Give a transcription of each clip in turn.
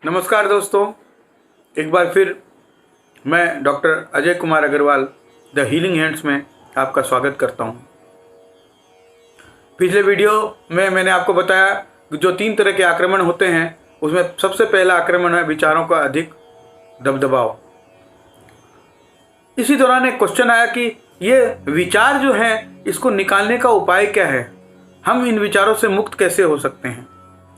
नमस्कार दोस्तों, एक बार फिर मैं doctor Ajay Kumar Agarwal the healing hands में आपका स्वागत करता हूं। पिछले वीडियो में मैंने आपको बताया कि जो 3 तरह के आक्रमण होते हैं उसमें सबसे पहला आक्रमण है विचारों का अधिक दबदबाव। इसी दौरान एक क्वेश्चन आया कि ये विचार जो हैं इसको निकालने का उपाय क्या है, हम इन विचारों से मुक्त कैसे हो सकते हैं।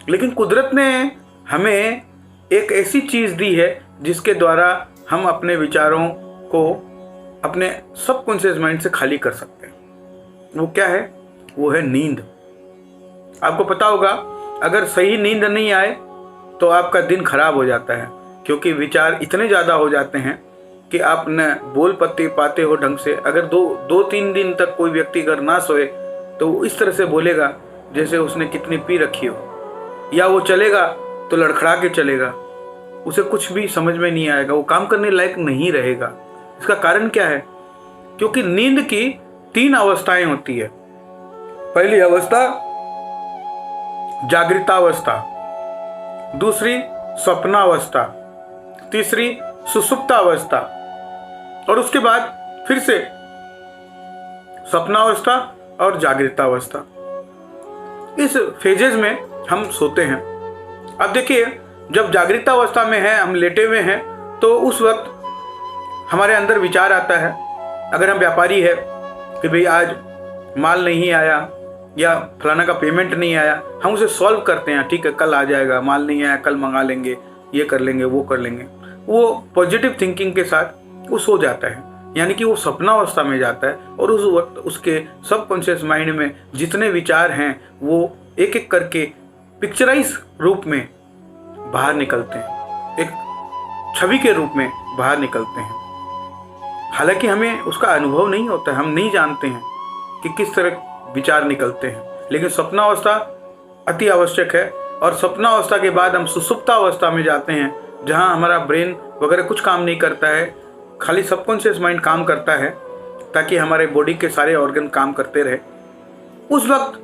लेकिन कुदरत ने हमें एक ऐसी चीज़ दी है जिसके द्वारा हम अपने विचारों को अपने सबकॉन्शियस माइंड से खाली कर सकते हैं। वो क्या है? वो है नींद। आपको पता होगा, अगर सही नींद नहीं आए तो आपका दिन खराब हो जाता है, क्योंकि विचार इतने ज़्यादा हो जाते हैं कि आप न बोल पाते हो ढंग से। अगर दो तीन दिन तक कोई व्यक्ति अगर ना सोए तो वो इस तरह से बोलेगा जैसे उसने कितनी पी रखी हो, या वो चलेगा तो लड़खड़ा के चलेगा, उसे कुछ भी समझ में नहीं आएगा, वो काम करने लायक नहीं रहेगा। इसका कारण क्या है? क्योंकि नींद की 3 अवस्थाएं होती है। पहली अवस्था जागृतावस्था, दूसरी स्वप्नावस्था, तीसरी सुषुप्तावस्था और उसके बाद फिर से स्वप्नावस्था और जागृतावस्था। इस फेजेस में हम सोते हैं। अब देखिए, जब जागृतावस्था में है, हम लेटे हुए हैं, तो उस वक्त हमारे अंदर विचार आता है। अगर हम व्यापारी है कि भाई आज माल नहीं आया या फलाना का पेमेंट नहीं आया, हम उसे सॉल्व करते हैं। ठीक है, कल आ जाएगा, माल नहीं आया कल मंगा लेंगे, ये कर लेंगे वो कर लेंगे। वो पॉजिटिव थिंकिंग के साथ वो सो जाता है, यानी कि वो सपनावस्था में जाता है। और उस वक्त उसके सबकॉन्शियस माइंड में जितने विचार हैं वो एक एक करके पिक्चराइज रूप में बाहर निकलते हैं, एक छवि के रूप में बाहर निकलते हैं। हालांकि हमें उसका अनुभव नहीं होता है, हम नहीं जानते हैं कि किस तरह विचार निकलते हैं। लेकिन स्वप्नावस्था अति आवश्यक है। और स्वप्नावस्था के बाद हम सुषुप्तावस्था में जाते हैं, जहां हमारा ब्रेन वगैरह कुछ काम नहीं करता है, खाली सबकॉन्शियस माइंड काम करता है, ताकि हमारे बॉडी के सारे ऑर्गन काम करते रहे। उस वक्त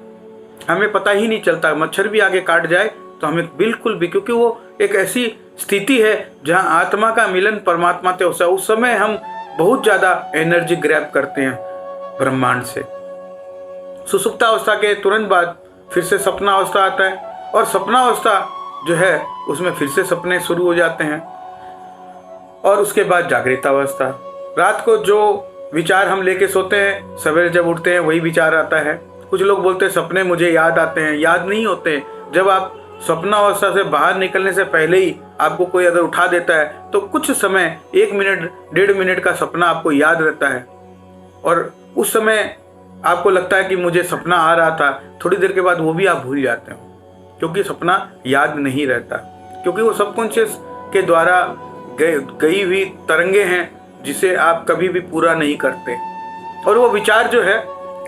हमें पता ही नहीं चलता, मच्छर भी आगे काट जाए तो हमें बिल्कुल भी, क्योंकि वो एक ऐसी स्थिति है जहां आत्मा का मिलन परमात्मा से होता है। उस समय हम बहुत ज़्यादा एनर्जी ग्रैब करते हैं ब्रह्मांड से। सुषुप्तावस्था के तुरंत बाद फिर से सपनावस्था आता है, और सपनावस्था जो है उसमें फिर से सपने शुरू हो जाते हैं। और उसके बाद जागृतावस्था। रात को जो विचार हम लेके सोते हैं, सवेरे जब उठते हैं वही विचार आता है। कुछ लोग बोलते हैं सपने मुझे याद आते हैं, याद नहीं होते। जब आप स्वप्नावस्था से बाहर निकलने से पहले ही आपको कोई अगर उठा देता है तो कुछ समय 1 मिनट 1.5 मिनट का सपना आपको याद रहता है, और उस समय आपको लगता है कि मुझे सपना आ रहा था। थोड़ी देर के बाद वो भी आप भूल जाते हो, क्योंकि सपना याद नहीं रहता, क्योंकि वो सबकॉन्शियस के द्वारा गई हुई तरंगे हैं जिसे आप कभी भी पूरा नहीं करते। और वो विचार जो है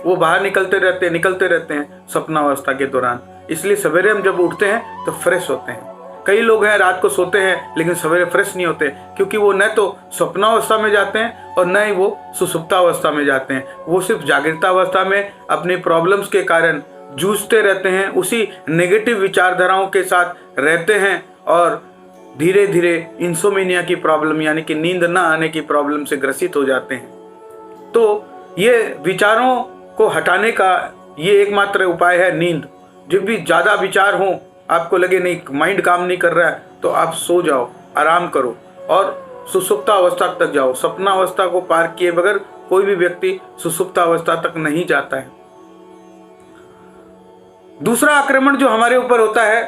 वो बाहर निकलते रहते हैं सपनावस्था के दौरान। इसलिए सवेरे हम जब उठते हैं तो फ्रेश होते हैं। कई लोग हैं रात को सोते हैं लेकिन सवेरे फ्रेश नहीं होते, क्योंकि वो न तो स्वप्नावस्था में जाते हैं और न ही वो सुषुप्तावस्था में जाते हैं। वो सिर्फ जागृतावस्था में अपनी प्रॉब्लम्स के कारण जूझते रहते हैं, उसी नेगेटिव विचारधाराओं के साथ रहते हैं, और धीरे धीरे इंसोमेनिया की प्रॉब्लम यानी कि नींद न आने की प्रॉब्लम से ग्रसित हो जाते हैं। तो ये विचारों को हटाने का ये एकमात्र उपाय है नींद। जब भी ज़्यादा विचार हो, आपको लगे नहीं माइंड काम नहीं कर रहा है, तो आप सो जाओ, आराम करो और सुषुप्तावस्था तक जाओ। सपनावस्था को पार किए बगैर कोई भी व्यक्ति सुषुप्तावस्था तक नहीं जाता है। दूसरा आक्रमण जो हमारे ऊपर होता है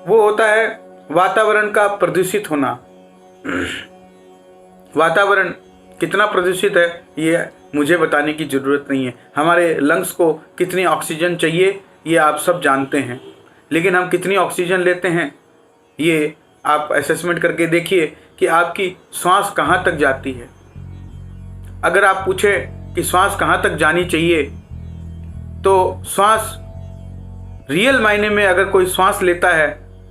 वो होता है वातावरण का प्रदूषित होना। वातावरण कितना प्रदूषित है ये मुझे बताने की ज़रूरत नहीं है। हमारे लंग्स को कितनी ऑक्सीजन चाहिए ये आप सब जानते हैं, लेकिन हम कितनी ऑक्सीजन लेते हैं ये आप असेसमेंट करके देखिए कि आपकी श्वास कहाँ तक जाती है। अगर आप पूछें कि श्वास कहाँ तक जानी चाहिए, तो श्वास रियल मायने में अगर कोई श्वास लेता है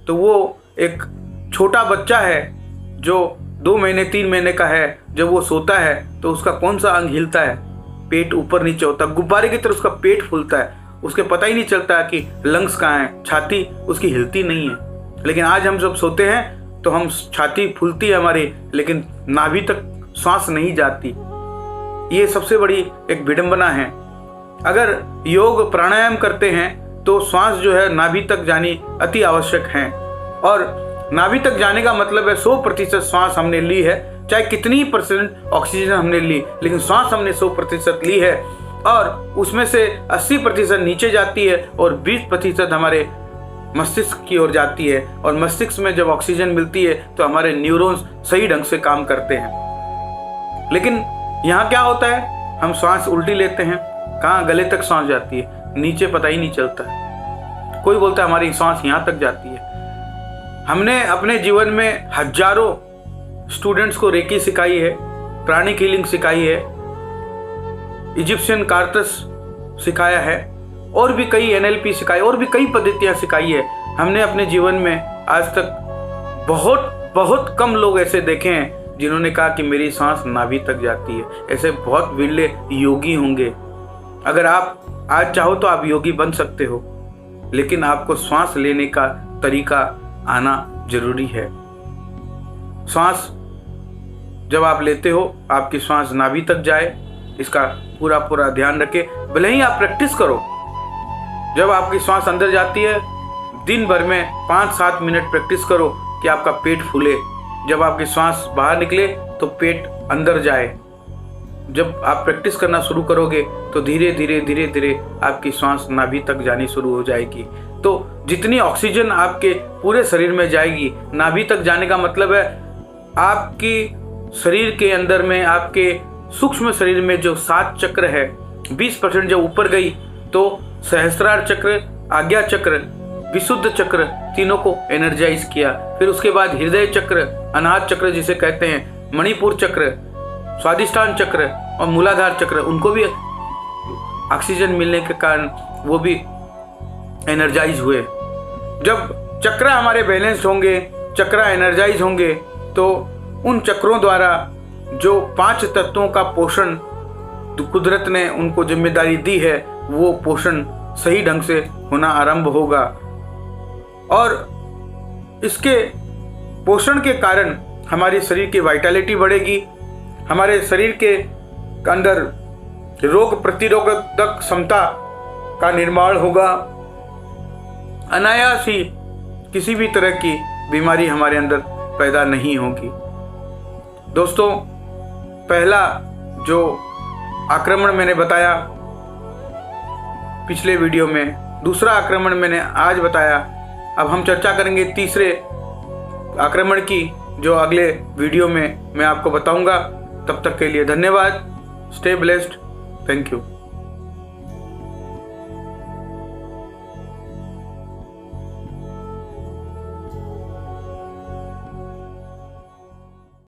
तो वो एक छोटा बच्चा है जो 2 महीने 3 महीने का है। जब वो सोता है तो उसका कौन सा अंग हिलता है? पेट ऊपर नीचे होता है, गुब्बारे की तरह उसका पेट फूलता है। उसके पता ही नहीं चलता कि लंग्स कहाँ हैं, छाती उसकी हिलती नहीं है। लेकिन आज हम जब सोते हैं तो हम छाती फूलती है हमारी, लेकिन नाभि तक सांस नहीं जाती। ये सबसे बड़ी एक विडंबना है। अगर योग प्राणायाम करते हैं तो श्वास जो है नाभि तक जानी अति आवश्यक है। और नाभि तक जाने का मतलब है 100% श्वास हमने ली है, चाहे कितनी % ऑक्सीजन हमने ली, लेकिन श्वास हमने 100% ली है। और उसमें से 80% नीचे जाती है और 20% हमारे मस्तिष्क की ओर जाती है। और मस्तिष्क में जब ऑक्सीजन मिलती है तो हमारे न्यूरॉन्स सही ढंग से काम करते हैं। लेकिन यहाँ क्या होता है, हम सांस उल्टी लेते हैं, कहाँ गले तक सांस जाती है, नीचे पता ही नहीं चलता है। कोई बोलता है हमारी सांस यहाँ तक जाती है। हमने अपने जीवन में हजारों स्टूडेंट्स को रेकी सिखाई है, प्राणिक हीलिंग सिखाई है, इजिप्शियन कार्तस सिखाया है, और भी कई NLP सिखाई, और भी कई पद्धतियाँ सिखाई है। हमने अपने जीवन में आज तक बहुत कम लोग ऐसे देखे हैं जिन्होंने कहा कि मेरी सांस नाभि तक जाती है। ऐसे बहुत विरले योगी होंगे। अगर आप आज चाहो तो आप योगी बन सकते हो, लेकिन आपको सांस लेने का तरीका आना जरूरी है। सांस जब आप लेते हो, आपकी सांस नाभि तक जाए, इसका पूरा ध्यान रखें। भले ही आप प्रैक्टिस करो, जब आपकी सांस अंदर जाती है, दिन भर में 5-7 मिनट प्रैक्टिस करो कि आपका पेट फूले। जब आपकी सांस बाहर निकले तो पेट अंदर जाए। जब आप प्रैक्टिस करना शुरू करोगे तो धीरे धीरे आपकी सांस नाभि तक जानी शुरू हो जाएगी। तो जितनी ऑक्सीजन आपके पूरे शरीर में जाएगी, नाभि तक जाने का मतलब है आपकी शरीर के अंदर में, आपके सूक्ष्म शरीर में जो 7 चक्र है, 20% जब ऊपर गई तो सहस्त्रार चक्र, आज्ञा चक्र, विशुद्ध चक्र, तीनों को एनर्जाइज किया। फिर उसके बाद हृदय चक्र, अनाहत चक्र जिसे कहते हैं, मणिपुर चक्र, स्वादिष्ठान चक्र और मूलाधार चक्र, उनको भी ऑक्सीजन मिलने के कारण वो भी एनर्जाइज हुए। जब चक्र हमारे बैलेंस्ड होंगे, चक्र एनर्जाइज होंगे, तो उन चक्रों द्वारा जो 5 तत्वों का पोषण कुदरत ने उनको जिम्मेदारी दी है, वो पोषण सही ढंग से होना आरंभ होगा। और इसके पोषण के कारण हमारे शरीर की वाइटलिटी बढ़ेगी, हमारे शरीर के अंदर रोग प्रतिरोधक क्षमता का निर्माण होगा, अनायास ही किसी भी तरह की बीमारी हमारे अंदर पैदा नहीं होगी। दोस्तों, पहला जो आक्रमण मैंने बताया पिछले वीडियो में, दूसरा आक्रमण मैंने आज बताया। अब हम चर्चा करेंगे तीसरे आक्रमण की, जो अगले वीडियो में मैं आपको बताऊंगा। तब तक के लिए धन्यवाद। Stay blessed. Thank you.